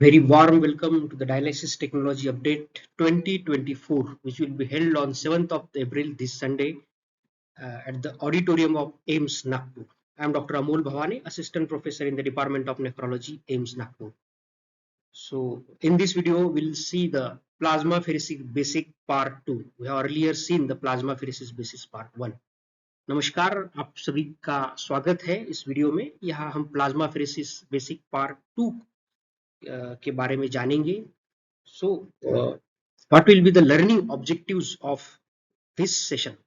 Very warm welcome to the Dialysis Technology Update 2024, which will be held on 7th of April this Sunday at the auditorium of AIIMS Nagpur. I am Dr. Amol Bhavane, Assistant Professor in the Department of Nephrology, AIIMS Nagpur. So, in this video, we'll see the plasmapheresis basic part 2. We have earlier seen the plasmapheresis basics part 1. नमस्कार, आप सभी का स्वागत है इस video में। यहाँ हम प्लाज्माफेरेसिस बेसिक पार्ट 2 के बारे में जानेंगे। So, what will be the learning objectives of this session?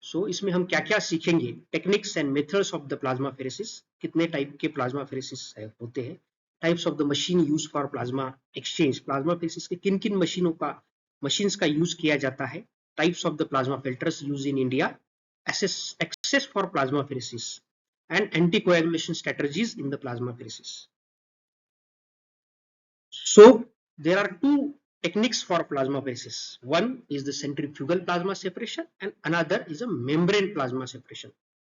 So, इसमें हम क्या-क्या सीखेंगे? Techniques and methods of the plasmapheresis, कितने टाइप के plasmapheresis होते हैं? Types of the machine used for plasma exchange, plasmapheresis के किन-किन machines का use किया जाता है? Types of the plasma filters used in India, access for plasmapheresis, and anticoagulation strategies in the plasmapheresis. So, there are two techniques for plasmapheresis. One is the centrifugal plasma separation and another is a membrane plasma separation.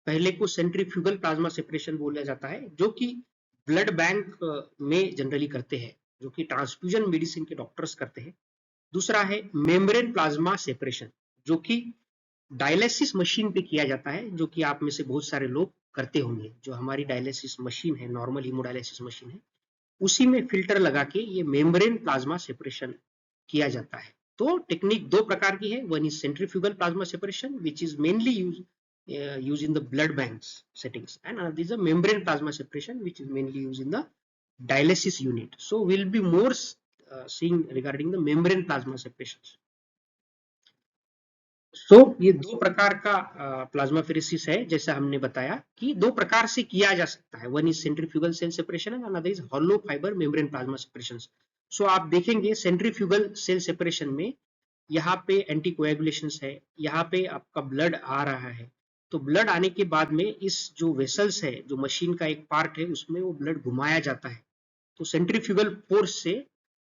पहले को centrifugal plasma separation बोला जाता है, जो कि blood bank में generally करते हैं, जो कि ट्रांसफ्यूजन मेडिसिन के डॉक्टर्स करते हैं. दूसरा है मेम्ब्रेन प्लाज्मा सेपरेशन, जो कि डायलिसिस मशीन पे किया जाता है, जो कि आप में से बहुत सारे लोग करते होंगे. जो हमारी डायलिसिस मशीन है, नॉर्मल हीमोडायलिसिस मशीन है, उसी में फिल्टर लगा के ये मेम्ब्रेन प्लाज्मा सेपरेशन किया जाता है. तो टेक्निक दो प्रकार की है. One is centrifugal plasma separation which is mainly use in the blood banks settings, and another is a membrane plasma separation which is mainly use in the dialysis unit. So will be more seeing regarding the membrane plasma separation. So ये दो प्रकार का plasmapheresis है. जैसा हमने बताया कि दो प्रकार से किया जा सकता है. One is centrifugal cell separation and another is hollow fibre membrane plasma separation. So आप देखेंगे सेंट्रीफ्यूगल सेल सेपरेशन में यहाँ पे एंटीकोएगुलेशन है, यहाँ पे आपका ब्लड आ रहा है. तो ब्लड आने के बाद में इस जो वेसल्स है, जो मशीन का एक पार्ट है, उसमें वो ब्लड घुमाया जाता है. तो सेंट्रीफ्यूगल फोर्स से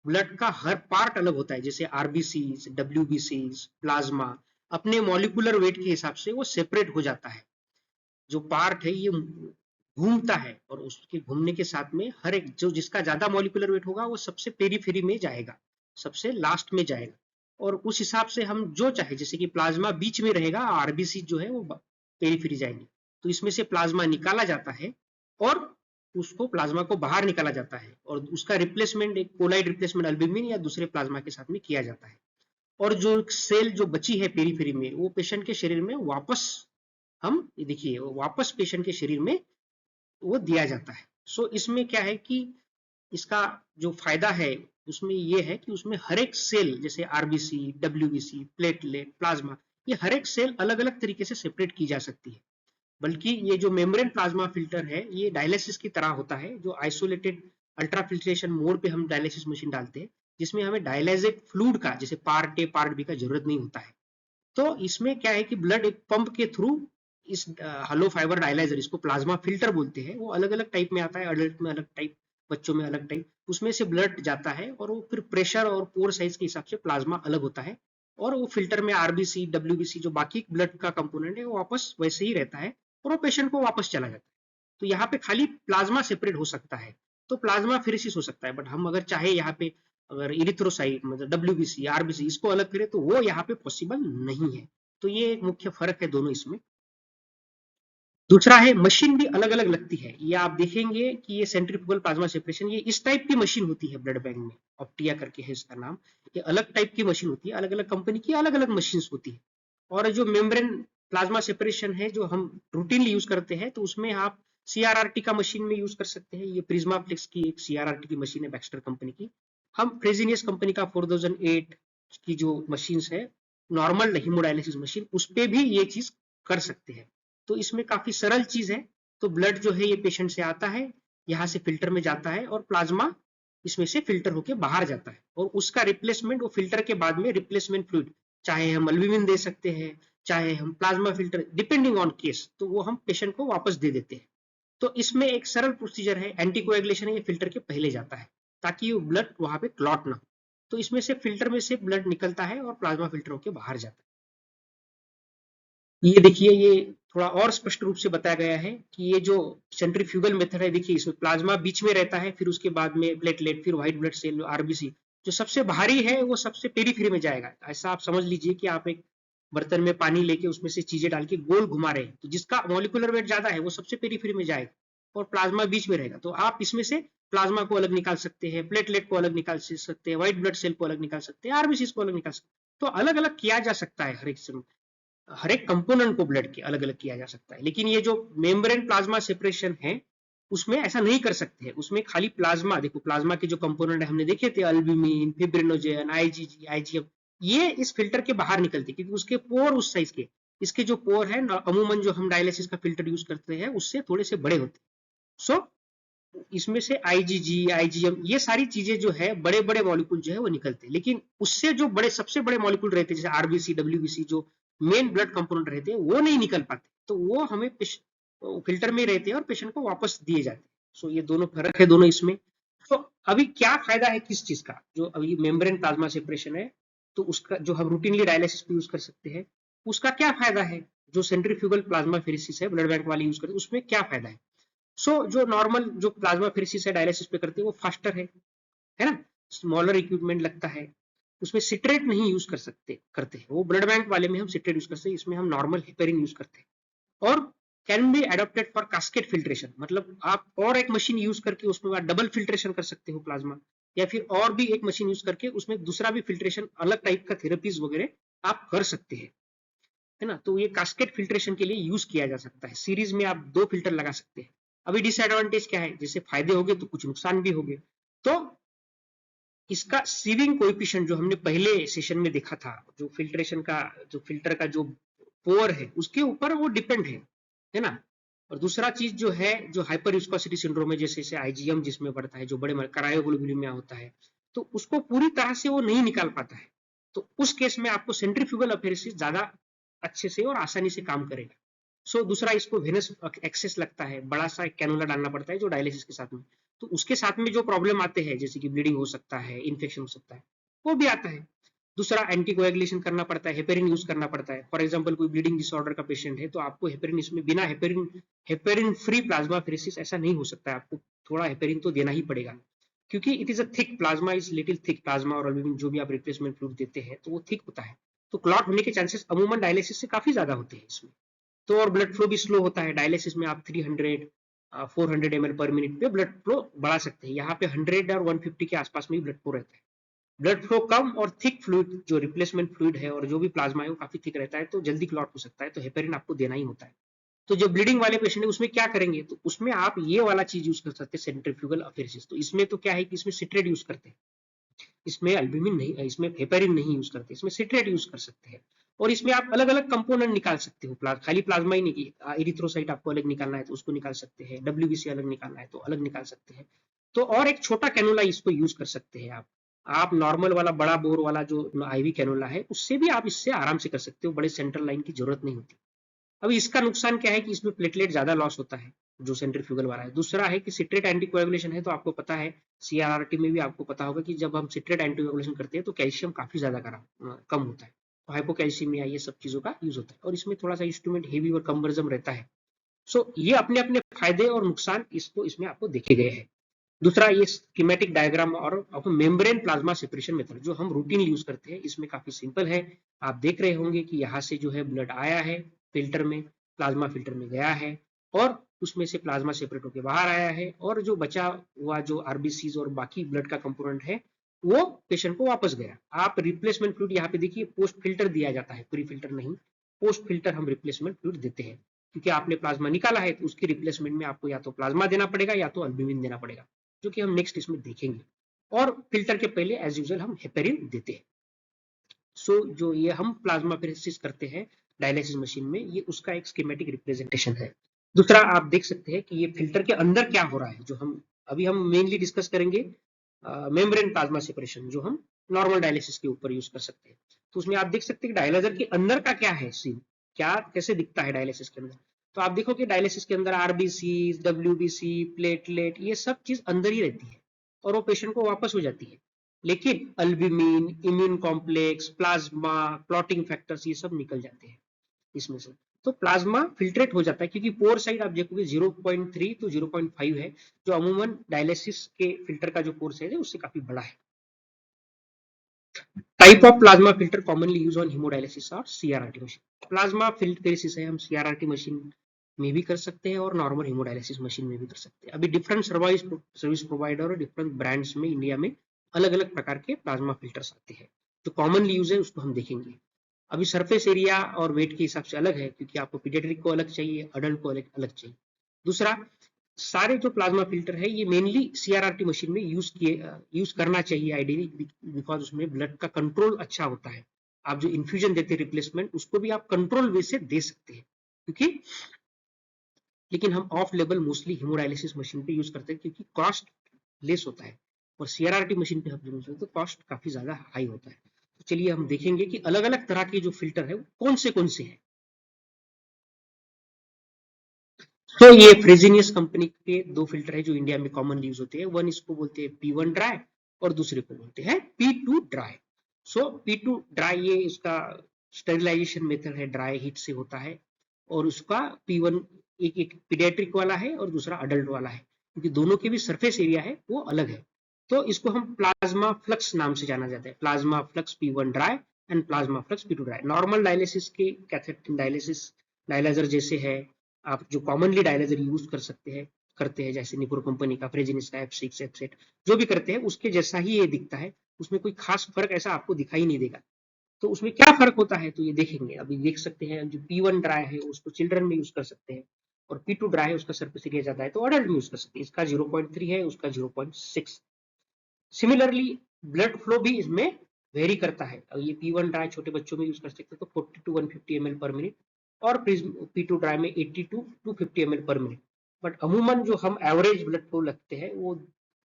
ब्लड का हर पार्ट अलग होता है. जैसे आरबीसीज, डब्ल्यूबीसीज, प्लाज्मा अपने मॉलिक्यूलर वेट के हिसाब से वो सेपरेट हो जाता है. जो पार्ट है ये घूमता है और उसके घूमने के साथ में हर एक जो जिसका ज्यादा मॉलिक्यूलर वेट होगा वो सबसे पेरीफेरी में जाएगा, सबसे लास्ट में जाएगा. और उस हिसाब से हम जो चाहे, जैसे कि प्लाज्मा बीच में रहेगा, आरबीसी जो है वो पेरीफेरी जाएंगे. तो इसमें से प्लाज्मा निकाला जाता है और उसको प्लाज्मा को बाहर निकाला जाता है और उसका रिप्लेसमेंट एक कोलाइड रिप्लेसमेंट अल्ब्यूमिन या दूसरे प्लाज्मा के साथ में किया जाता है. और जो सेल जो बची है पेरीफेरी में, वो पेशेंट के शरीर में वापस हम देखिए वापस पेशेंट के शरीर में वो दिया जाता है. सो इसमें क्या है कि इसका जो फायदा है उसमें ये है कि उसमें हर एक सेल, जैसे आरबीसी, डब्ल्यूबीसी, प्लेटलेट, प्लाज्मा, ये हर एक सेल अलग अलग तरीके से सेपरेट की जा सकती है. बल्कि ये जो मेम्ब्रेन प्लाज्मा फिल्टर है ये डायलिसिस की तरह होता है, जो आइसोलेटेड अल्ट्राफिल्ट्रेशन मोड पे हम डायलिसिस मशीन डालते हैं, जिसमें हमें डायलाइजेट फ्लूइड का, जैसे पार्ट ए पार्ट बी का जरूरत नहीं होता है. तो इसमें क्या है कि ब्लड एक पंप के थ्रू इस हलो फाइबर डायलाइजर, इसको प्लाज्मा फिल्टर बोलते हैं, वो अलग अलग टाइप में आता है. अडल्ट में अलग टाइप, बच्चों में अलग टाइप, उसमें से ब्लड जाता है और वो फिर प्रेशर और पोर साइज के हिसाब से प्लाज्मा अलग होता है. और वो फिल्टर में आरबीसी, डब्ल्यूबीसी जो बाकी ब्लड का कंपोनेंट है वो वापस वैसे ही रहता है और वो पेशेंट को वापस चला जाता है. तो यहाँ पे खाली प्लाज्मा सेपरेट हो सकता है, तो प्लाज्मा फेरेसिस हो सकता है. बट हम अगर चाहे यहाँ पे अगर इरिथ्रोसाइट मतलब डब्ल्यूबीसी, आरबीसी इसको अलग करें तो वो यहाँ पे पॉसिबल नहीं है. तो ये एक मुख्य फर्क है दोनों इसमें. दूसरा है मशीन भी अलग अलग लगती है. ये आप देखेंगे कि ये सेंट्रीफ्यूगल प्लाज्मा सेपरेशन ये इस टाइप की मशीन होती है ब्लड बैंक में, ऑप्टिया करके है इसका नाम. ये अलग टाइप की मशीन होती है, अलग अलग कंपनी की अलग अलग मशीन होती है. और जो मेम्ब्रेन प्लाज्मा सेपरेशन है जो हम रूटीनली यूज करते हैं, तो उसमें आप सीआरआरटी का मशीन में यूज कर सकते हैं. ये प्रिज्माफ्लेक्स की एक सीआरआरटी की मशीन है, बैक्स्टर कंपनी की. हम फ्रेजिनियस कंपनी का 4008 की जो मशीन है, नॉर्मल हीमोडायलिसिस मशीन, उस पे भी ये चीज कर सकते हैं. तो इसमें काफी सरल चीज है. तो ब्लड जो है ये पेशेंट से आता है, यहाँ से फिल्टर में जाता है और प्लाज्मा इसमें से फिल्टर होके बाहर जाता है. और उसका रिप्लेसमेंट वो फिल्टर के बाद में रिप्लेसमेंट फ्लूइड, चाहे हम अल्ब्यूमिन दे सकते हैं, चाहे हम plasma filter, depending on case, तो वो हम पेशेंट को वापस दे देते हैं. तो इसमें एक सरल प्रोसीजर है. एंटीकोएगुलेशन है, ये फिल्टर के पहले जाता है ताकि वो ब्लड वहां पे क्लॉट ना हो. तो इसमें से फिल्टर में से ब्लड निकलता है और प्लाज्मा फिल्टर होके बाहर जाता है. ये देखिए, ये थोड़ा और स्पष्ट रूप से बताया गया है कि ये जो सेंट्रीफ्यूगल मेथड है, देखिए इसमें प्लाज्मा बीच में रहता है, फिर उसके बाद में प्लेटलेट, फिर व्हाइट ब्लड सेल, आरबीसी। जो सबसे भारी है वो सबसे पेरीफेरी में जाएगा। ऐसा आप समझ लीजिए कि आप एक बर्तन में पानी लेके उसमें से चीजें डाल के गोल घुमा रहे हैं, तो जिसका मॉलिक्यूलर वेट ज्यादा है वो सबसे पेरीफेरी में जाएगा और प्लाज्मा बीच में रहेगा। तो आप इसमें से प्लाज्मा को अलग निकाल सकते हैं, प्लेटलेट को अलग निकाल सकते हैं, व्हाइट ब्लड सेल को अलग निकाल सकते हैं, आरबीसी को अलग निकाल सकते हैं। तो अलग अलग किया जा सकता है, हर एक कंपोनेंट को ब्लड के अलग अलग किया जा सकता है। लेकिन ये जो मेम्ब्रेन प्लाज्मा सेपरेशन है उसमें ऐसा नहीं कर सकते हैं। उसमें खाली प्लाज्मा, देखो प्लाज्मा के जो कंपोनेंट है हमने देखे थे, अल्ब्यूमिन, फिब्रिनोजेन, आईजीजी, आईजीएम, ये इस फिल्टर के बाहर निकलते क्योंकि उसके पोर उस साइज के। इसके जो पोर है अमूमन जो हम डायलिसिस का फिल्टर यूज करते हैं उससे थोड़े से बड़े होते हैं। सो इसमें से आईजीजी, आईजीएम, ये सारी चीजें जो है बड़े बड़े मॉलिक्यूल जो है वो निकलते हैं। लेकिन उससे जो बड़े सबसे बड़े मॉलिक्यूल रहते हैं जैसे आरबीसी, डब्ल्यूबीसी, जो मेन ब्लड कंपोनेंट रहते हैं वो नहीं निकल पाते, तो वो हमें फिल्टर में रहते हैं और पेशेंट को वापस दिए जाते हैं। सो ये दोनों फर्क है दोनों इसमें। तो अभी क्या फायदा है किस चीज का, जो अभी मेम्ब्रेन प्लाज्मा सेपरेशन है तो उसका जो हम रूटीनली डायलिसिस पे यूज कर सकते हैं उसका क्या फायदा है, जो सेंट्रीफ्यूगल प्लाज्मा फेरेसिस है ब्लड बैंक वाले यूज करते हैं उसमें क्या फायदा है। जो नॉर्मल जो प्लाज्मा फेरेसिस है डायलिसिस पे करते हैं वो फास्टर है ना, स्मॉलर इक्विपमेंट लगता है, उसमें सिट्रेट नहीं यूज कर सकते करते हैं। वो ब्लड बैंक वाले में हम सिट्रेट यूज करते हैं, इसमें हम नॉर्मल हेपेरिन यूज करते हैं। और can be adopted for casket filtration, मतलब आप और एक मशीन यूज करके उसमें डबल फिल्ट्रेशन कर सकते हो प्लाज्मा, या फिर और भी एक मशीन यूज करके उसमें दूसरा भी फिल्ट्रेशन, अलग टाइप का थेरेपीज वगैरह आप कर सकते हैं, है ना। तो ये कास्केट फिल्ट्रेशन के लिए यूज किया जा सकता है। सीरीज में आप 2 फिल्टर लगा सकते हैं। अभी डिसएडवांटेज क्या है, जैसे फायदे होंगे तो कुछ नुकसान भी होंगे। तो इसका सीविंग कोएफिशिएंट जो हमने पहले सेशन में देखा था, जो फिल्ट्रेशन का, जो फिल्टर का जो पोर है उसके ऊपर वो डिपेंड है ना। और दूसरा चीज जो है, जो हाइपर विस्कोसिटी सिंड्रोम है, जैसे आईजीएम जिसमें बढ़ता है, जो बड़े क्रायोग्लोबुलिन होता है, तो उसको पूरी तरह से वो नहीं निकाल पाता है। तो उस केस में आपको सेंट्रीफ्यूगल अफेरेसिस ज्यादा अच्छे से और आसानी से काम करेगा। दूसरा इसको वेनस एक्सेस लगता है, बड़ा सा एक कैनुला डालना पड़ता है जो डायलिसिस के साथ में। तो उसके साथ में जो प्रॉब्लम आते हैं जैसे कि ब्लीडिंग हो सकता है, इन्फेक्शन हो सकता है, वो भी आता है। दूसरा एंटीकोएगुलेशन करना पड़ता है, हेपेरिन यूज करना पड़ता है। फॉर एग्जांपल कोई ब्लीडिंग डिसऑर्डर का पेशेंट है तो आपको हेपेरिन, इसमें बिना heparin, heparin free plasma pheresis ऐसा नहीं हो सकता है, आपको थोड़ा हेपेरिन तो देना ही पड़ेगा क्योंकि it is a thick plasma, is little thick plasma, और अल्बुमिन जो भी आप रिप्लेसमेंट फ्लूइड देते हैं तो वो थिक होता है। तो क्लॉट होने के चांसेस अमूमन डायलिसिस से काफी ज्यादा होते हैं इसमें। तो और ब्लड फ्लो भी स्लो होता है। डायलिसिस में आप 300 400 ml पर मिनट पे ब्लड फ्लो बढ़ा सकते हैं, यहाँ पे 100 और 150 के आसपास में ब्लड फ्लो रहता है। ब्लड फ्लो कम और थिक फ्लूइड, जो रिप्लेसमेंट फ्लूइड है और जो भी प्लाज्मा है वो काफी थिक रहता है, तो जल्दी क्लॉट हो सकता है, तो हेपेरिन आपको देना ही होता है। तो जो ब्लीडिंग वाले पेशेंट है उसमें क्या करेंगे, तो उसमें आप ये वाला चीज यूज कर सकते हैं, सेंट्रीफ्यूगल अफेरेसिस। तो इसमें तो क्या है कि इसमें सिट्रेट यूज करते हैं, इसमें अल्ब्यूमिन नहीं, इसमें हेपेरिन नहीं यूज करते, इसमें सिट्रेट यूज कर सकते हैं। और इसमें आप अलग अलग कंपोनेंट निकाल सकते हो, खाली प्लाज्मा ही नहीं की, इरिथ्रोसाइट आपको अलग निकालना है तो उसको निकाल सकते हैं, डब्ल्यूबीसी अलग निकालना है तो अलग निकाल सकते हैं। तो और एक छोटा कैनुला इसको यूज कर सकते हैं आप नॉर्मल वाला बड़ा बोर वाला जो आईवी कैनुला है उससे भी आप इससे आराम से कर सकते हो, बड़े सेंट्रल लाइन की जरूरत नहीं होती। अभी इसका नुकसान क्या है कि इसमें प्लेटलेट ज्यादा लॉस होता है जो सेंट्रीफ्यूगल वाला है। दूसरा है कि सिट्रेट एंटीकोएगुलेशन है, तो आपको पता है सीआरआरटी में भी आपको पता होगा कि जब हम सिट्रेट एंटीकोएगुलेशन करते हैं तो कैल्शियम काफी ज्यादा कम होता है, तो हाइपोकैल्सीमिया ये सब चीजों का यूज होता है, और इसमें थोड़ा सा इंस्ट्रूमेंट हेवी और कम्बरजम रहता है। ये अपने अपने फायदे और नुकसान इसको इसमें आपको देखे गए हैं। दूसरा ये स्कीमेटिक डायग्राम और मेम्ब्रेन प्लाज्मा सेपरेशन मेथड जो हम रूटीन यूज करते हैं इसमें काफी सिंपल है। आप देख रहे होंगे कि यहाँ से जो है ब्लड आया है फिल्टर में, प्लाज्मा फिल्टर में गया है, और उसमें से प्लाज्मा सेपरेट होकर बाहर आया है, और जो बचा हुआ जो आरबीसीज और बाकी ब्लड का कंपोनेंट है वो पेशेंट को वापस गया। आप रिप्लेसमेंट फ्लूइड यहाँ पे देखिए पोस्ट फिल्टर दिया जाता है, प्री फिल्टर नहीं, पोस्ट फिल्टर हम रिप्लेसमेंट फ्लूइड देते हैं, क्योंकि आपने प्लाज्मा निकाला है तो उसकी रिप्लेसमेंट में आपको या तो प्लाज्मा देना पड़ेगा या तो अल्ब्यूमिन देना पड़ेगा, जो कि हम नेक्स्ट इसमें देखेंगे। और फिल्टर के पहले एज यूजुअल हम हेपेरिन देते हैं। जो ये हम प्लाज्मा फेरेसिस करते हैं डायलिसिस मशीन में, ये उसका एक स्कीमेटिक रिप्रेजेंटेशन है। दूसरा आप देख सकते हैं कि ये फिल्टर के अंदर क्या हो रहा है, जो हम मेनली डिस्कस करेंगे मेम्ब्रेन प्लाज्मा सेपरेशन, जो हम नॉर्मल डायलिसिस के ऊपर यूज कर सकते हैं। तो उसमें आप देख सकते हैं कि डायलाइजर के अंदर का क्या है सीन, क्या कैसे दिखता है डायलिसिस के अंदर। तो आप देखो कि डायलिसिस के अंदर आरबीसी, डब्ल्यूबीसी, प्लेटलेट, ये सब चीज अंदर ही रहती है और वो पेशेंट को वापस हो जाती है। लेकिन albumin, immune complex, plasma, clotting factors, ये सब निकल जाते हैं इसमें से। तो प्लाज्मा फिल्ट्रेट हो जाता है, क्योंकि पोर साइज आप देखोगे 0.3 to 0.5 है, जो अमूमन डायलिसिस के फिल्टर का जो पोर साइज है उससे काफी बड़ा है। Type of plasma filter commonly use on haemodialysis और सीआरआरटी मशीन। प्लाज्मा फिल्ट्रेसिस है हम सीआरआरटी मशीन में भी कर सकते हैं और नॉर्मल हीमोडायलिसिस मशीन में भी कर सकते हैं। अभी डिफरेंट सर्विस प्रोवाइडर और डिफरेंट ब्रांड्स में इंडिया में अलग अलग प्रकार के प्लाज्मा फिल्टर्स आते हैं। जो कॉमनली यूज है उसको हम देखेंगे। अभी सरफेस एरिया और वेट के हिसाब से अलग है, क्योंकि आपको पीडियाट्रिक को अलग चाहिए, अडल्ट को अलग अलग चाहिए। दूसरा, सारे जो प्लाज्मा फिल्टर है ये मेनली सीआरआरटी मशीन में यूज करना चाहिए आइडियली, बिकॉज उसमें ब्लड का कंट्रोल अच्छा होता है। आप जो इन्फ्यूजन देते हैं रिप्लेसमेंट, उसको भी आप कंट्रोल वे से दे सकते हैं, क्योंकि लेकिन हम of level mostly haemodialysis machine पे यूज करते हैं, क्योंकि कॉस्ट लेस होता है। और सीआरआरटी मशीन पे हम यूज करते हैं तो कॉस्ट काफी ज्यादा हाई होता है। तो चलिए हम देखेंगे कि अलग अलग तरह के जो फिल्टर है कौन से हैं। तो ये फ्रेजिनियस कंपनी के दो फिल्टर है जो इंडिया में कॉमनली यूज होते हैं। वन इसको बोलते हैं P1 ड्राई और दूसरे को बोलते हैं P2 ड्राई। सो P2 ड्राई ये इसका स्टेरिलाइजेशन मेथड है, ड्राई हीट से होता है। और उसका P1 एक पीडियाट्रिक वाला है और दूसरा अडल्ट वाला है, क्योंकि दोनों के भी सरफेस एरिया है वो अलग है। तो इसको हम प्लाज्मा फ्लक्स नाम से जाना जाता है। Plasma flux P1 dry and plasma flux P2 dry. Normal dialysis के कैथेटर डायलिसिस डायलाइजर जैसे है, आप जो कॉमनली डायलाइजर यूज करते हैं जैसे निपुर कंपनी का, फ्रेजिनिस का F6 F7 जो भी करते हैं उसके जैसा ही ये दिखता है। उसमें कोई खास फर्क ऐसा आपको दिखाई नहीं देगा। तो उसमें क्या फर्क होता है तो ये देखेंगे। अभी देख सकते हैं जो P1 ड्राई है उसको चिल्ड्रन में यूज कर सकते हैं, और P2 ड्राई है उसका सरफेस एरिया ज्यादा है तो अडल्ट में यूज कर सकते हैं। इसका 0.3 है, उसका 0.6। सिमिलरली ब्लड फ्लो भी इसमें वेरी करता है। ये P1 ड्राई छोटे बच्चों में यूज कर सकते हैं तो 40 to 150 ml पर मिनट, और P2 ड्राई में 80 to 250 ml per minute. But अमूमन जो हम एवरेज ब्लड फ्लो लगते हैं वो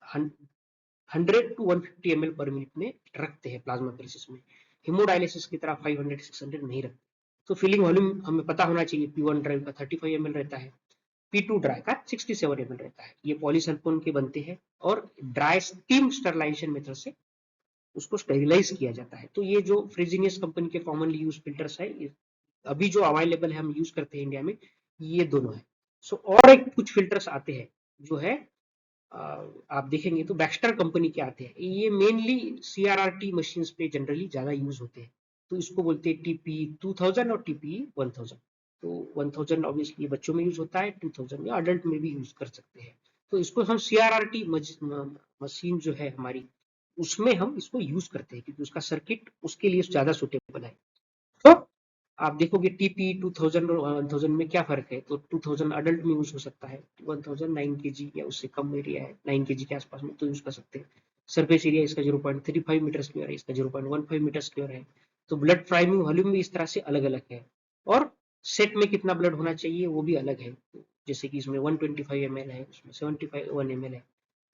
100 to 150 ml पर मिनट में रखते हैं प्लाज्मा फेरेसिस में। हीमोडायलिसिस की तरह 500-600 नहीं रखते। तो फिलिंग वॉल्यूम हमें पता होना चाहिए। P1 ड्राई का 35 ml रहता है, P2 ड्राई का 67 ml रहता है। ये पॉलीसल्फोन के बनते हैं और ड्राई स्टीम स्टरलाइजेशन मेथड से उसको स्टेरिलाइज किया जाता है। तो ये जो फ्रेजिनियस कंपनी के कॉमनली यूज फिल्टर्स है, अभी जो अवेलेबल है हम यूज करते हैं इंडिया में, ये दोनों है। सो और एक कुछ फिल्टर्स आते हैं जो है आप देखेंगे तो बैक्स्टर कंपनी के आते हैं। ये मेनली सीआरआरटी मशीन्स पे जनरली ज्यादा यूज होते हैं। तो इसको बोलते हैं TP2000 और TP1000। तो 1000 ऑब्वियसली बच्चों में यूज होता है, 2000 में अडल्ट में भी यूज कर सकते हैं। तो इसको हम सीआरआरटी मशीन जो है हमारी, उसमें हम इसको यूज करते हैं, क्योंकि उसका सर्किट उसके लिए ज्यादा सुटेबल है। तो आप देखोगे TP2000 और 1000 में क्या फर्क है। तो 2000 अडल्ट में यूज हो सकता है, 1000 9 kg या उससे कम एरिया है, 9 kg के आसपास में तो यूज कर सकते हैं। सरफेस एरिया इसका 0.35 मीटर स्क्वायर है, इसका 0.15 मीटर स्क्वायर है। तो ब्लड प्राइमिंग वॉल्यूम भी इस तरह से अलग अलग है, और सेट में कितना ब्लड होना चाहिए वो भी अलग है। जैसे कि इसमें 125 ml है, उसमें 75 ml है।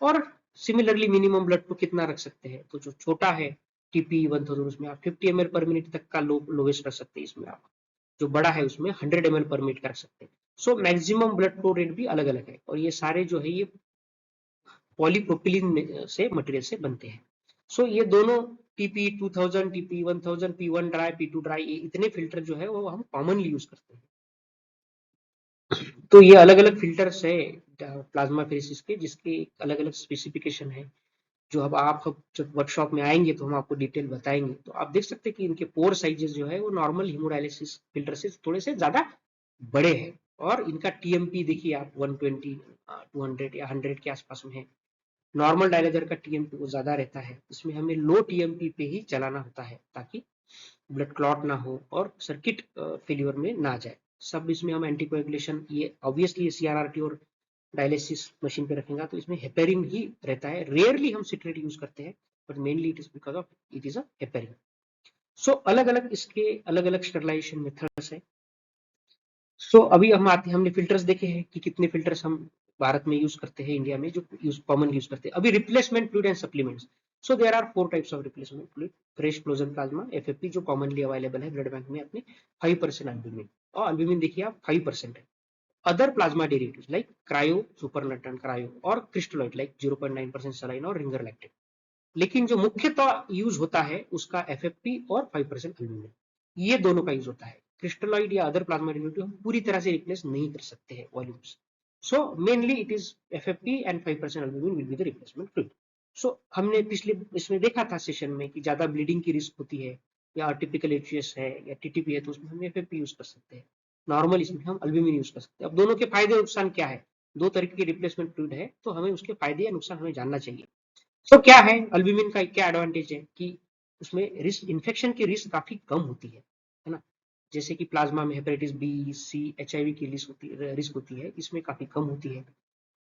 और सिमिलरली मिनिमम ब्लड को कितना रख सकते हैं, तो जो छोटा है TP1000 उसमें आप 50 ml पर मिनट तक का लोवेस्ट रख सकते हैं। इसमें आप जो बड़ा है उसमें 100 ml पर मिनट कर सकते हैं। So maximum blood flow rate भी अलग अलग है, और ये सारे जो है ये पॉलीप्रोपिलीन से मटेरियल से बनते हैं। सो ये दोनों TP2000 TP1000 P1 dry P2 dry, ये इतने फिल्टर जो है वो हम कॉमनली यूज करते हैं। तो ये अलग अलग फिल्टर्स है प्लाज्मा फेरेसिस के, जिसके अलग अलग स्पेसिफिकेशन है। जो अब आप जब वर्कशॉप में आएंगे तो हम आपको डिटेल बताएंगे। तो आप देख सकते हैं कि इनके पोर साइजेस जो है वो नॉर्मल हीमोडायलिसिस फिल्टर से थोड़े से ज्यादा बड़े हैं, और इनका TMP देखिए आप 120 200 या 100 के आसपास में है। नॉर्मल डायलाइजर का TMP वो ज्यादा रहता है। इसमें हमें लो TMP पे ही चलाना होता है ताकि ब्लड क्लॉट ना हो और सर्किट फेल्यूर में ना जाए। सब इसमें हम एंटीकोएगुलेशन, ये ऑब्वियसली CRRT और डायलिसिस मशीन पे रखेंगे तो इसमें हेपेरिन ही रहता है। रेयरली हम सिट्रेट यूज करते हैं, but mainly it is because of it is a heparin. So अलग अलग इसके अलग अलग स्टरलाइजेशन मेथड्स है। सो अभी हम आते हैं, हमने फिल्टर्स देखे हैं कि कितने फिल्टर्स हम भारत में यूज करते हैं, इंडिया में जो कॉमन यूज करते हैं। अभी replacement fluid and supplements. So there are 4 types of replacement fluid. Fresh frozen plasma FFP जो कॉमनली अवेलेबल है ब्लड बैंक में अपने 5% एल्ब्यूमिन, और एल्ब्यूमिन देखिए आप 5% है। Other plasma derivatives like cryo, supernatant cryo और crystalloid like 0.9% saline और ringer lactate। लेकिन जो मुख्यतः यूज होता है उसका FFP और 5% एल्ब्यूमिन, ये दोनों का यूज होता है। क्रिस्टलॉइड या अदर प्लाज्मा डेरिवेटिव हम पूरी तरह से रिप्लेस नहीं कर सकते हैं volumes. So mainly it is FFP and 5% albumin will be the replacement fluid. So हमने पिछले इसमें देखा था सेशन में कि ज्यादा ब्लीडिंग की रिस्क होती है या टिपिकल HUS है या TTP है तो उसमें हम FFP यूज कर सकते हैं. नॉर्मल इसमें हम एल्ब्यूमिन यूज कर सकते हैं. अब दोनों के फायदे नुकसान क्या है, दो तरीके की रिप्लेसमेंट फ्लूइड है तो हमें उसके फायदे या नुकसान हमें जानना चाहिए. तो क्या है एल्ब्यूमिन का क्या एडवांटेज है कि उसमें रिस्क इन्फेक्शन की रिस्क काफी कम होती है ना. जैसे कि प्लाज्मा में हेपेटाइटिस बी, सी, HIV की रिस्क होती है, इसमें काफी कम होती है.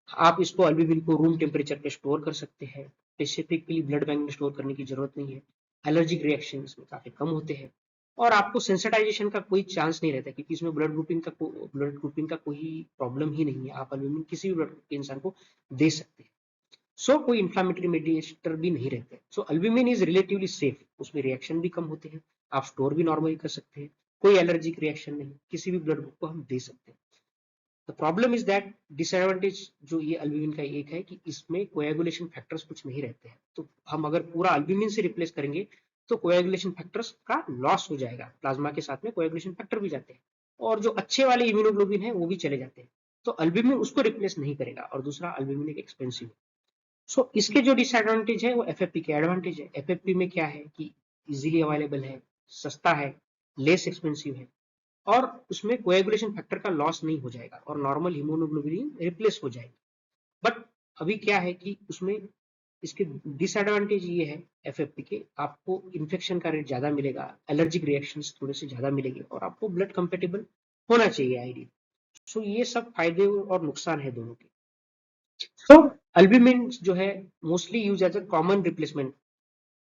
आप इसको एल्ब्यूमिन को रूम टेम्परेचर पे स्टोर कर सकते हैं. स्पेसिफिकली ब्लड बैंक में स्टोर करने की जरूरत नहीं है. एलर्जिक रिएक्शन इसमें काफी कम होते हैं और आपको सेंसिटाइजेशन का कोई चांस नहीं रहता क्योंकि इसमें ब्लड ग्रुपिंग का कोई प्रॉब्लम ही नहीं है. आप एल्ब्यूमिन किसी भी ब्लड ग्रुप के इंसान को दे सकते हैं. सो कोई इन्फ्लामेटरी मेडिएटर भी नहीं रहते. सो एल्ब्यूमिन इज रिलेटिवली सेफ, उसमें रिएक्शन भी कम होते हैं, आप स्टोर भी नॉर्मली कर सकते हैं, कोई एलर्जिक रिएक्शन नहीं, किसी भी ब्लड ग्रुप को हम दे सकते हैं. The problem is that disadvantage जो ये एल्ब्यूमिन का एक है कि इसमें कोएगुलेशन फैक्टर्स कुछ नहीं रहते हैं. तो हम अगर पूरा एल्ब्यूमिन से रिप्लेस करेंगे तो कोएगुलेशन फैक्टर्स का लॉस हो जाएगा. प्लाज्मा के साथ में कोएगुलेशन फैक्टर भी जाते हैं और जो अच्छे वाले इम्यूनोग्लोबिन है वो भी चले जाते हैं. तो एल्ब्यूमिन उसको रिप्लेस नहीं करेगा और दूसरा एल्ब्यूमिन एक एक्सपेंसिव. सो इसके जो डिसएडवांटेज है वो FFP के एडवांटेज है. FFP में क्या है कि इजीली अवेलेबल है, सस्ता है, लेस एक्सपेंसिव है और उसमें कोएगुलेशन फैक्टर का लॉस नहीं हो जाएगा और नॉर्मल हीमोग्लोबिन रिप्लेस हो जाएगी. बट अभी क्या है कि उसमें इसके डिसएडवांटेज ये है FFP के, आपको इन्फेक्शन का रेट ज्यादा मिलेगा, एलर्जिक रिएक्शंस थोड़े से ज्यादा मिलेंगे और आपको ब्लड कंपेटेबल होना चाहिए आईडी. सो ये सब फायदे और नुकसान है दोनों के. सो एल्ब्यूमिन जो है mostly use as a common replacement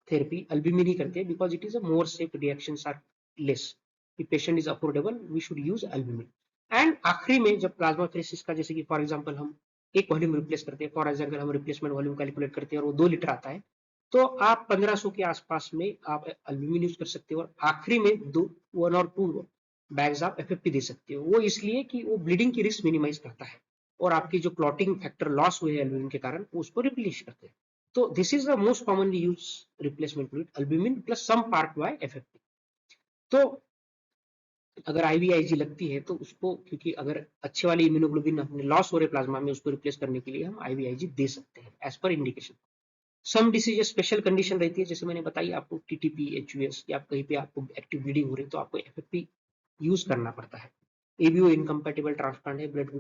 therapy. Albumin ही करते हैं because it is a more safe, reactions are less. if patient is affordable we should use albumin. And आखिरी में जब प्लाज्मा फेरेसिस का जैसे कि फॉर एग्जांपल हम एक वॉल्यूम रिप्लेस करते हैं, फॉर एग्जांपल हम रिप्लेसमेंट वॉल्यूम कैलकुलेट करते हैं और वो 2 लीटर आता है तो आप 1500 के आसपास में आप एल्ब्यूमिन यूज कर सकते हो और आखिरी में 1 और 2 बैग्स आप FFP दे सकते हो. वो इसलिए कि वो ब्लीडिंग की रिस्क मिनिमाइज करता है और आपकी जो क्लॉटिंग फैक्टर लॉस हुए एल्ब्यूमिन के कारण उसको रिप्लेस करते हैं. तो this is the most commonly use replacement fluid, albumin plus some part by FFP. तो अगर IVIG लगती है तो उसको, क्योंकि अगर अच्छे वाली इम्यूनोग्लोबिन अपने लॉस हो रहे प्लाज्मा में उसको रिप्लेस करने के लिए हम IVIG दे सकते हैं एज पर इंडिकेशन. सम डिसीज स्पेशल कंडीशन रहती है जैसे मैंने बताई आपको TTP, HUS या कहीं पे आपको एक्टिव ब्लीडिंग हो रही है तो आपको FFP यूज करना पड़ता है. ABO इनकम्पैटिबल ट्रांसप्लांट है, ब्लड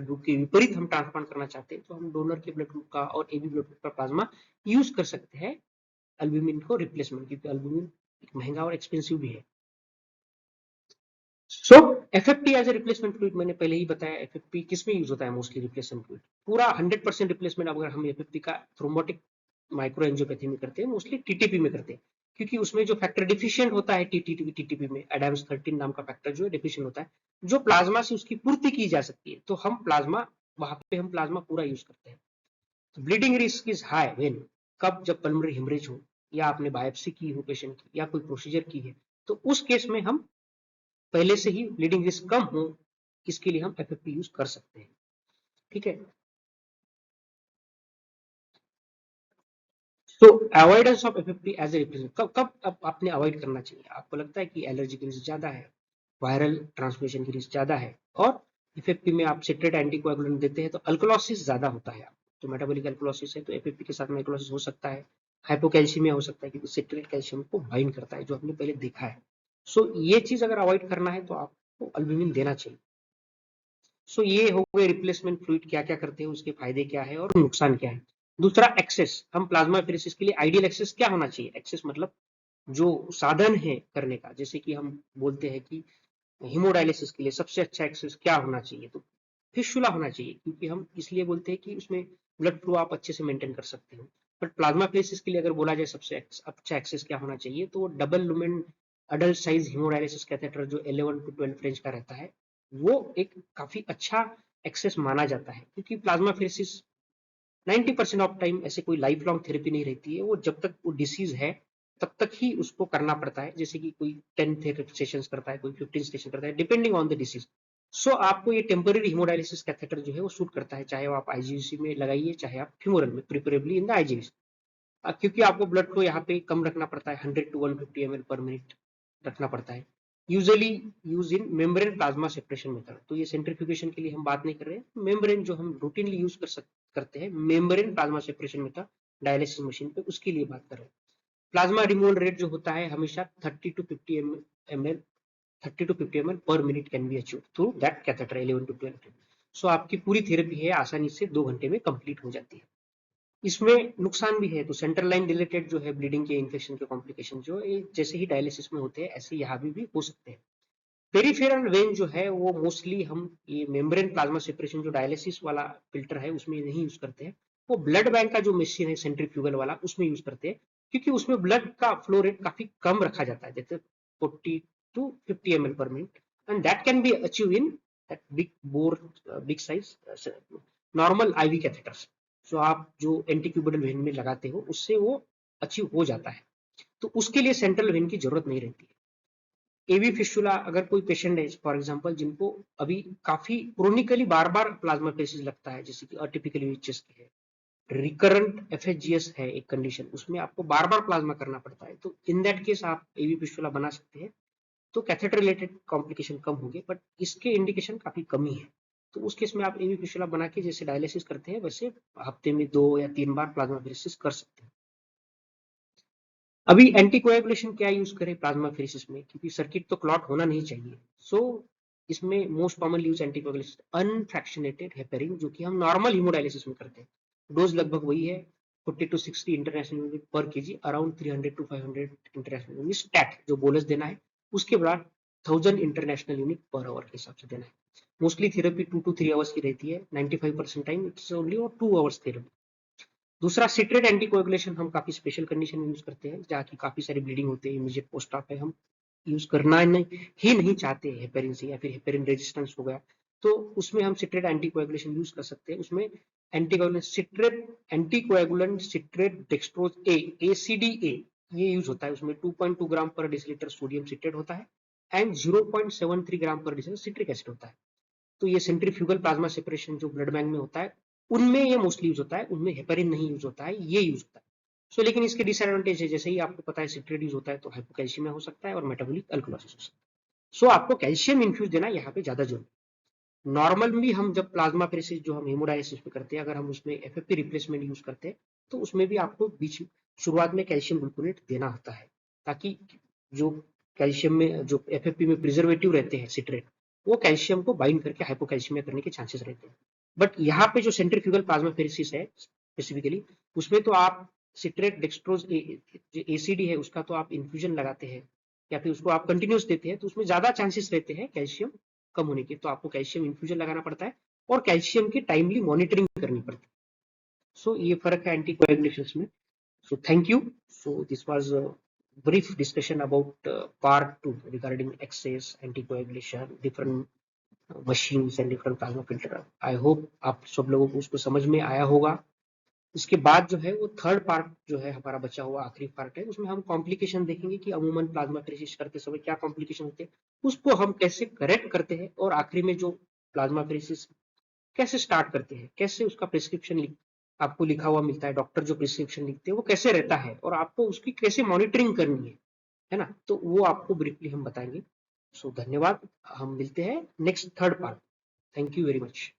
ग्रुप के विपरीत हम ट्रांसप्लांट करना चाहते हैं तो हम डोनर के ब्लड ग्रुप का और AB ब्लड ग्रुप का प्लाज्मा यूज कर सकते हैं एल्ब्यूमिन को रिप्लेसमेंट, क्योंकि एल्ब्यूमिन महंगा और एक्सपेंसिव भी है. So FFP as a replacement fluid मैंने पहले ही बताया. FFP किसमें यूज होता है मोस्टली रिप्लेसमेंट फ्लूइड, पूरा 100% रिप्लेसमेंट अगर हम FFP का थ्रोम्बोटिक माइक्रो एंजियोपैथी में करते हैं, मोस्टली TTP में करते हैं क्योंकि उसमें जो फैक्टर डिफिशिएंट होता है TTP में, एडम्स 13 नाम का फैक्टर जो है डिफिशिएंट होता है, जो प्लाज्मा से उसकी पूर्ति की जा सकती है, तो हम प्लाज्मा वहां पे हम प्लाज्मा पूरा यूज करते हैं. Bleeding risk is high when, कब, जब पल्मोनरी हेमरेज हो या आपने बायोप्सी की हो पेशेंट की या कोई प्रोसीजर की है तो उस केस में हम पहले से ही ब्लीडिंग रिस्क कम हो इसके लिए हम FFP यूज कर सकते हैं. ठीक है. तो avoidance of FFP as a replacement, कब कब आपने अवॉइड करना चाहिए, आपको लगता है कि एलर्जी की रिस्क ज्यादा है, वायरल ट्रांसमिशन की रिस्क ज्यादा है और FFP में आप सिट्रेट एंटीकोएगुलेंट देते हैं तो अल्कोलोसिस ज्यादा होता है. तो मेटाबॉलिक अल्कोलोसिस है तो FFP के साथ में अल्कोलोसिस हो सकता है. हाइपोकैल्सीमिया हो सकता है क्योंकि सिट्रेट कैल्शियम को बाइंड करता है जो हमने पहले देखा है. सो ये चीज अगर अवॉइड करना है तो आपको एल्ब्यूमिन देना चाहिए. सो ये हो गए रिप्लेसमेंट फ्लूइड क्या क्या करते हैं, उसके फायदे क्या है और नुकसान क्या है. दूसरा एक्सेस, हम प्लाज्मा फेरेसिस के लिए आइडियल एक्सेस क्या होना चाहिए. एक्सेस मतलब जो साधन है करने का, जैसे कि हम बोलते हैं कि हीमोडायलिसिस के लिए सबसे अच्छा एक्सेस क्या होना चाहिए, तो फिस्टुला होना चाहिए क्योंकि हम इसलिए बोलते हैं कि उसमें ब्लड फ्लो आप अच्छे से मेंटेन कर सकते हो. बट प्लाज्मा फेरेसिस के लिए अगर बोला जाए सबसे अच्छा एक्सेस क्या होना चाहिए तो double lumen adult size haemodialysis catheter जो 11 to 12 रेंज का रहता है वो एक काफी अच्छा एक्सेस माना जाता है क्योंकि प्लाज्मा फेरेसिस 90% ऑफ टाइम ऐसे कोई लाइफ लॉन्ग थेरेपी नहीं रहती है, वो जब तक वो डिसीज है तब तक ही उसको करना पड़ता है. जैसे कि कोई 10 सेशन करता है, कोई 15 सेशन करता है डिपेंडिंग ऑन द डिसीज. सो आपको ये टेम्पररी हीमोडायलिसिस कैथेटर जो है वो सूट करता है, चाहे वो आप IGC में लगाइए चाहे आप फ्यूमरल में, प्रिफरेबली इन द IGC, क्योंकि आपको ब्लड फ्लो यहाँ पे कम रखना पड़ता है, 100 to 150 ml पर मिनट रखना पड़ता है. Usually use in membrane plasma separation method. तो ये सेंट्रीफ्यूगेशन के लिए हम बात नहीं कर रहे हैं, मेम्ब्रेन जो हम रूटीनली यूज करते हैं membrane plasma separation method dialysis machine पे, उसके लिए बात कर रहे हैं। प्लाज्मा रिमूवल रेट जो होता है हमेशा 30 to 50 ml 30 to 50 ml per minute can be achieve through that catheter 11 to 12। सो आपकी पूरी थेरेपी है आसानी से 2 घंटे में कंप्लीट हो जाती है। इसमें नुकसान भी है, तो सेंट्रल लाइन रिलेटेड जो है ब्लीडिंग के इन्फेक्शन के कॉम्प्लिकेशन जो जैसे ही डायलिसिस में होते हैं ऐसे यहाँ भी हो सकते हैं। पेरिफेरल वेन जो है वो मोस्टली हम ये मेम्ब्रेन प्लाज्मा सेपरेशन जो डायलिसिस वाला फिल्टर है उसमें नहीं यूज करते हैं, वो ब्लड बैंक का जो मशीन है सेंट्रीफ्यूगल वाला उसमें यूज करते हैं, क्योंकि उसमें ब्लड का फ्लो रेट काफी कम रखा जाता है, जैसे 40 to 50 ml per minute, and that can be achieve in that big bore big size normal IV catheters. जो आप जो एंटीक्यूबेटल वेन में लगाते हो उससे वो अचीव हो जाता है, तो उसके लिए सेंट्रल वेन की जरूरत नहीं रहती है। एवी फिस्टुला अगर कोई पेशेंट है फॉर एग्जांपल जिनको अभी काफी क्रोनिकली बार बार प्लाज्मा फेसिस लगता है, जैसे कि अटिपिकल यूएचएस की है, रिकरेंट एफएचजीएस है एक कंडीशन, उसमें आपको बार बार प्लाज्मा करना पड़ता है, तो इन दैट केस आप एवी फिस्टुला बना सकते हैं, तो कैथेटर रिलेटेड कॉम्प्लिकेशन कम होंगे, बट इसके इंडिकेशन काफी कमी है। तो उस केस में आप एवी फिस्टुला बना के जैसे डायलिसिस करते हैं वैसे हफ्ते में 2 या 3 बार प्लाज्मा फेसिस कर सकते हैं। अभी एंटीकोएगुलेशन क्या यूज करें प्लाज्मा फेसिस में, क्योंकि सर्किट तो क्लॉट होना नहीं चाहिए। सो इसमें most commonly use anticoagulation unfractionated heparin, जो कि हम नॉर्मल हीमोडायलिसिस में करते हैं। डोज लगभग वही है 40 to 60 international unit per KG, around 300 to 500 international unit stat जो बोलस देना है, उसके बाद 1000 इंटरनेशनल यूनिट पर आवर के हिसाब से देना है। मोस्टली थेरेपी 2 to 3 आवर्स की रहती है, 95% time it's only 2 hours therapy. दूसरा सिट्रेट एंटीकोएगुलेशन हम काफी स्पेशल कंडीशन में यूज करते हैं, जहाँ की काफी सारी ब्लीडिंग होती है, इमीडिएट पोस्ट ऑप है, हम यूज करना नहीं चाहते हैं हेपेरिन से, या फिर हेपेरिन रेजिस्टेंस हो गया तो उसमें हम सिट्रेट एंटीकोएगुलेशन यूज कर सकते हैं। उसमें anticoagulant citrate anticoagulant citrate dextrose A ACDA ये यूज होता है। उसमें 2.2 ग्राम पर डेसीलीटर सोडियम सिट्रेट होता है एंड 0.73 ग्राम पर डेसीलीटर सिट्रिक एसिड होता है। तो ये सेंट्रीफ्यूगल प्लाज्मा सेपरेशन जो ब्लड बैंक में होता है उनमें ये मोस्टली यूज होता है, उनमें हेपेरिन नहीं यूज होता है, ये यूज होता है। सो लेकिन इसके डिसएडवांटेज है, जैसे ही आपको पता है सिट्रेट यूज होता है तो हाइपोकैल्शियमिया हो सकता है और मेटाबॉलिक अल्कलोसिस हो सकता है। सो आपको कैल्शियम इन्फ्यूज देना यहाँ पे ज्यादा जरूरी है। नॉर्मल भी हम जब प्लाज्मा फेरेसिस जो हम हेमोडायलिसिस में करते हैं, अगर हम उसमें एफएफपी रिप्लेसमेंट यूज करते हैं तो उसमें भी आपको बीच शुरुआत में कैल्शियम ग्लूकोनेट देना होता है, ताकि जो कैल्शियम में जो एफएफपी में प्रिजर्वेटिव रहते हैं सिट्रेट, वो कैल्शियम को बाइंड करके हाइपोकैल्शियमिया करने के चांसेस रहते हैं। बट यहाँ पे जो सेंट्रीफ्यूगल प्लाज्मा फेरेसिस है स्पेसिफिकली, उसमें तो आप सिट्रेट डेक्सट्रोज एसीडी है उसका तो आप इन्फ्यूजन लगाते हैं या फिर उसको आप कंटिन्यूस देते हैं, तो उसमें ज्यादा चांसेस रहते हैं कैल्शियम कम होने के, तो आपको कैल्शियम इन्फ्यूजन लगाना पड़ता है और कैल्शियम की टाइमली मॉनिटरिंग करनी पड़ती है। सो ये फर्क है एंटीकोएगुलेशन में। So thank you. So this was a brief discussion about part 2 regarding access, anticoagulation, different machines and different plasma filter. I hope आप सब लोगों को उसको समझ में आया होगा। इसके बाद जो है वो थर्ड पार्ट जो है हमारा बचा हुआ आखिरी पार्ट है, उसमें हम कॉम्प्लिकेशन देखेंगे कि अमूमन प्लाज्मा फेरेसिस करते समय क्या कॉम्प्लिकेशन होते हैं, उसको हम कैसे करेक्ट करते हैं, और आखिरी में जो प्लाज्मा फेरेसिस कैसे स्टार्ट करते हैं, कैसे उसका प्रिस्क्रिप्शन आपको लिखा हुआ मिलता है, डॉक्टर जो प्रिस्क्रिप्शन लिखते हैं वो कैसे रहता है और आपको उसकी कैसे मॉनिटरिंग करनी है ना, तो वो आपको ब्रीफली हम बताएंगे। सो धन्यवाद, हम मिलते हैं next third part. Thank you very much.